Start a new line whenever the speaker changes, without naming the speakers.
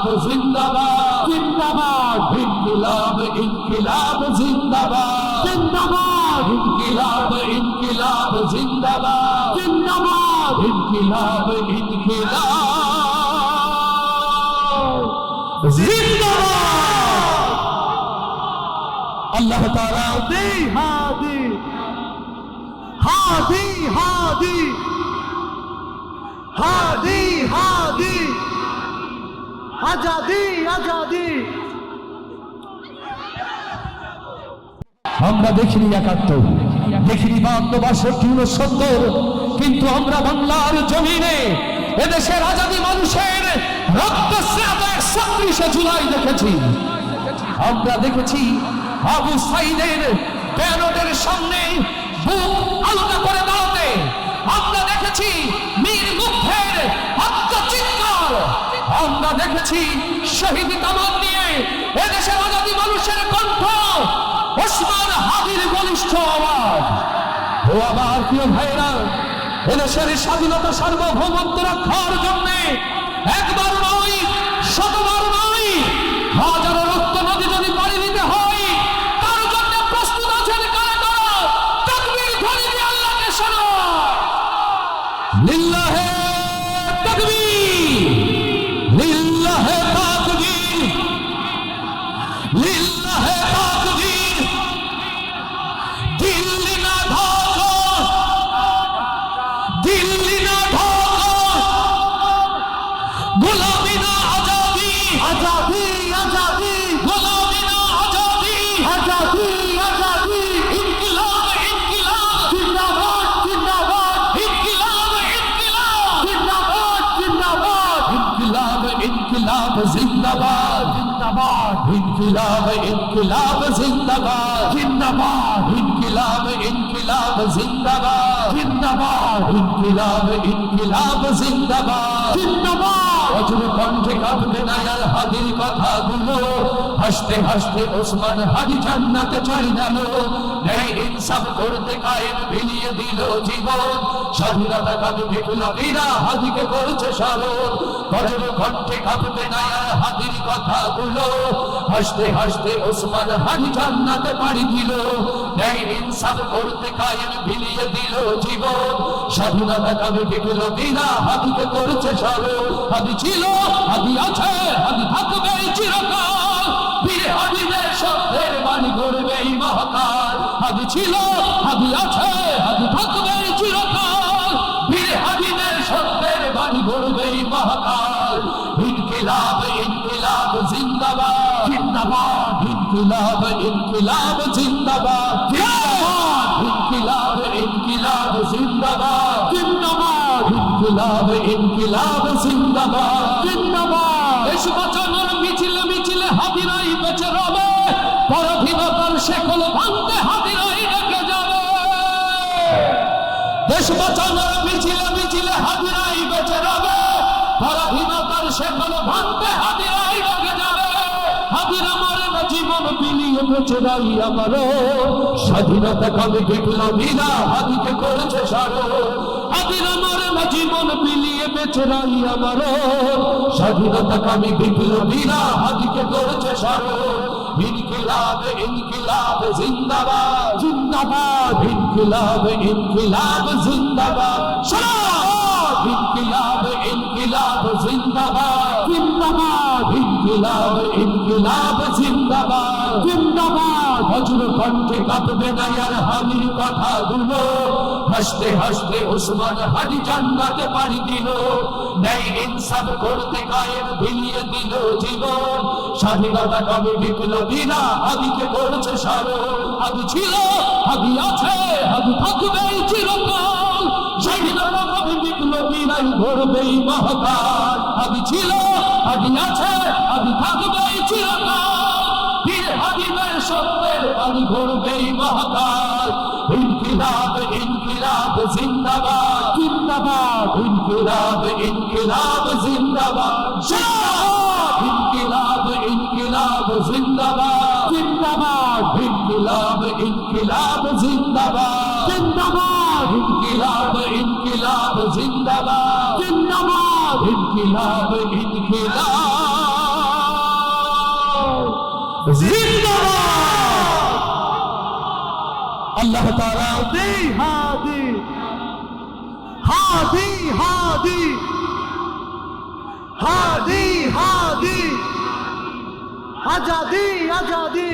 ইনকিলাব জিন্দাবাদ জিন্দাবাদ ইনকিলাব ইনকিলাব জিন্দাবাদ জিন্দাবাদ ইনকিলাব ইনকিলাব জিন্দাবাদ জিন্দাবাদ ইনকিলাব ইনকিলাব জিন্দাবাদ। আল্লাহ তাআলা হাদি হাদি হাদি হাদি হাদি আজাদি আজাদি। আমরা দেখিনি ৭১, দেখিনি ৫২, ৬২, ৬৯, কিন্তু আমরা বাংলার জমিনে এদেশের আজাদি মানুষের রক্তস্নাত ৩১শে জুলাই দেখেছি। আমরা দেখেছি আবু সাইদের ব্যানরের সামনে বুক আলগা করে দাঁড়াতে। আমরা দেখেছি মীর মুগ্ধের আত্মচিৎকার। আমরা দেখেছি শহীদ কামান নিয়ে এদেশের আজাদি মানুষের কণ্ঠ, ওসমান হাদির বলিষ্ঠ আওয়াজ। ও আমার প্রিয় ভাইরা, এদেশের স্বাধীনতা সার্বভৌমত্ব রক্ষার জন্য একবার নয়, শতবার নয়, হাজারো রক্ত নদী যদি পাড়ি দিতে হয়, তার জন্য প্রস্তুত আছেন কারা কারা? তাকবীর ধ্বনি দিয়ে আল্লাহকে শোনো। লিল্লাহে তাকবীর, লিল্লাহে তাকবীর, লিল্লাহে তাকবীর। দিল্লি না ঢাকা, দিল্লি না ঢাকা, গোলামি না আজাদি, আজাদি আজাদি, গোলামি না আজাদি, আজাদি আজাদি। ইনকিলাব ইনকিলাব জিন্দাবাদ জিন্দাবাদ, ইনকিলাব ইনকিলাব জিন্দাবাদ জিন্দাবাদ, ইনকিলাব ইনকিলাব জিন্দাবাদ জিন্দাবাদ, ইনকিলাব ইনকিলাব জিন্দাবাদ জিন্দাবাদ, ইনকিলাব ইনকিলাব জিন্দাবাদ জিন্দাবাদ, ইনকিলাব ইনকিলাব জিন্দাবাদ জিন্দাবাদ। অজর কণ্ঠে কাঁপবে না আর হাদির কথাগুলো, হাসতে হাসতে ওসমান হাদি জান্নাতে চলে গেল। ন্যায় ইনসাফ করতে কায়েম বিলিয়ে দিল জীবন, স্বাধীনতা কামী বিপ্লবীরা হাদিকে করছে স্মরণ। অজর কণ্ঠে কাঁপবে না আর হাদির কথাগুলো, হাসতে হাসতে ওসমান হাদি জান্নাতে পাড়ি দিল। ন্যায় ইনসাফ করতে কায়েম বিলিয়ে দিল জীবন, স্বাধীনতা কামী বিপ্লবীরা হাদিকে করছে স্মরণ। হাদি ছিল, হাদি আছে, হাদি থাকবে চিরকাল, বীর হাদিদের শব্দের বাণী করবে মহাকাল। হাদি ছিল, হাদি আছে, হাদি থাকবে চিরকাল, বীর হাদিদের শব্দের বাণী করবে মহাকাল। ইনকিলাব ইনকিলাব জিন্দাবাদ জিন্দাবাদ, ইনকিলাব ইনকিলাব জিন্দাবাদ জিন্দাবাদ, ইনকিলাব ইনকিলাব জিন্দাবাদ জিন্দাবাদ, ইনকিলাব ইনকিলাব জিন্দাবাদ জিন্দাবাদ। দেশ বাঁচানোর মিছিল মিছিলে হাদিরাই বেঁচে রবে, পরাধীনতার শেকল ভাঙতে হাদিরাই রেখে যাবে। দেশ বাঁচানোর মিছিলে মিছিলে হাদিরাই বেঁচে রবে, পরাধীনতার শেকল ভাঙতে হাদিরাই রেখে যাবে। হাদির আমার জীবন বিলিয়ে বেঁচে রাই আমারও, স্বাধীনতা কামী বিপ্লবীরা হাদিকে করেছে স্মরণ। হাদির আমার জীবন বিলিয়ে বেঁচে রাই আমারও, স্বাধীনতা কামী বিপ্লবীরা হাদিকে করেছে স্মরণ। ইনকিলাব ইনকিলাব জিন্দাবাদ জিন্দাবাদ, ইনকিলাব ইনকিলাব জিন্দাবাদ জিন্দাবাদ, ইনকিলাব ইনকিলাব জিন্দাবাদ জিন্দাবাদ, ইনকিলাব ইনকিলাব জিন্দাবাদ জিন্দাবাদ। বজ্র কণ্ঠে কাঁপবে না আর হাদির কথাগুলো, হাসতে হাসতে ওসমান হাদি জান্নাতে পাড়ি দিল। ন্যায় ইনসাফ করতে কায়েম বিলিয়ে দিল জীবন, স্বাধীনতা কামী বিপ্লবীরা হাদিকে করেছে স্মরণ। হাদি ছিল, হাদি আছে, হাদি থাকবে চিরকাল, স্বাধীনতা কামী বিপ্লবীরাই গড়বে মহাকাল। হাদি ছিল, হাদি আছে, হাদি থাকবে চিরকাল, বীর হাদিদের সত্যের বাণী গড়বে মহাকাল। ইনকিলাব ইনকিলাব জিন্দাবাদ জিন্দাবাদ, ইনকিলাব ইনকিলাব জিন্দাবাদ জিন্দাবাদ, ইনকিলাব ইনকিলাব জিন্দাবাদ জিন্দাবাদ, ইনকিলাব ইনকিলাব জিন্দাবাদ জিন্দাবাদ, ইনকিলাব ইনকিলাব জিন্দাবাদ জিন্দাবাদ, ইনকিলাব ইনকিলাব জিন্দাবাদ। আল্লাহ তাআলা
হাদি হাদি হাদি হাদি হাদি আজাদি আজাদি।